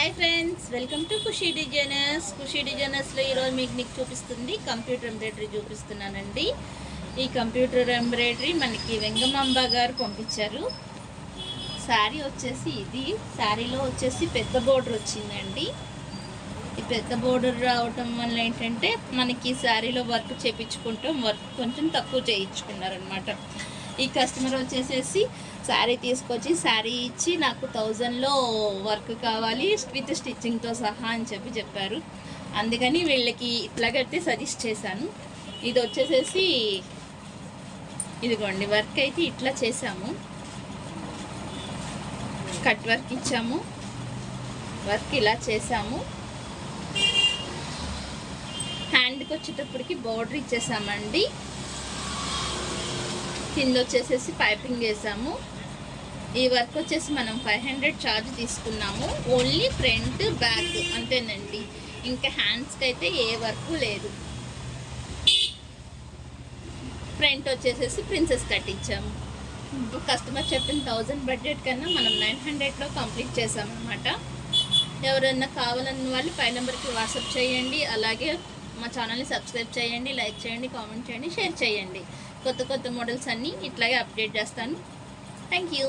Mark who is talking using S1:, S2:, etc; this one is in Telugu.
S1: Hi friends, welcome to Khushi designers. Khushi డిజైనర్స్లో ఈరోజు మీకు చూపిస్తుంది కంప్యూటర్ ఎంబ్రాయిడరీ చూపిస్తున్నానండి. ఈ కంప్యూటర్ ఎంబ్రాయిడరీ మనకి వెంగమాంబ గారు పంపించారు. శారీ వచ్చేసి ఇది. శారీలో వచ్చేసి పెద్ద బోర్డర్ వచ్చిందండి. ఈ పెద్ద బోర్డర్ రావటం వల్ల ఏంటంటే మనకి శారీలో వర్క్ చేయించుకుంటాం, వర్క్ కొంచెం తక్కువ చేయించుకున్నారనమాట. ఈ కస్టమర్ వచ్చేసేసి శారీ తీసుకొచ్చి శారీ ఇచ్చి నాకు 1000లో వర్క్ కావాలి విత్ స్టిచ్చింగ్తో సహా అని చెప్పారు. అందుకని వీళ్ళకి ఇట్లాగైతే సజెస్ట్ చేశాను. ఇది వచ్చేసేసి ఇదిగోండి, వర్క్ అయితే ఇట్లా చేసాము. కట్ వర్క్ ఇచ్చాము, వర్క్ ఇలా చేసాము. హ్యాండ్కి వచ్చేటప్పటికి బోర్డర్ ఇచ్చేసామండి. కింద వచ్చేసేసి పైపింగ్ వేసాము. ఈ వర్క్ వచ్చేసి మనం 500 ఛార్జ్ తీసుకున్నాము. ఓన్లీ ఫ్రంట్ బ్యాక్ అంతేనండి, ఇంకా హ్యాండ్స్కి అయితే ఏ వర్క్ లేదు. ఫ్రంట్ వచ్చేసేసి ప్రిన్సెస్ కట్ ఇచ్చాము. కస్టమర్ చెప్పిన 1000 బడ్జెట్ కన్నా మనం 900లో కంప్లీట్ చేసామన్నమాట. ఎవరైనా కావాలన్న వాళ్ళు పై నెంబర్కి వాట్సాప్ చేయండి. అలాగే మా ఛానల్ని సబ్స్క్రైబ్ చేయండి, లైక్ చేయండి, కామెంట్ చేయండి, షేర్ చేయండి. కొత్త కొత్త మోడల్స్ అన్నీ ఇట్లాగే అప్డేట్ చేస్తాను. Thank you.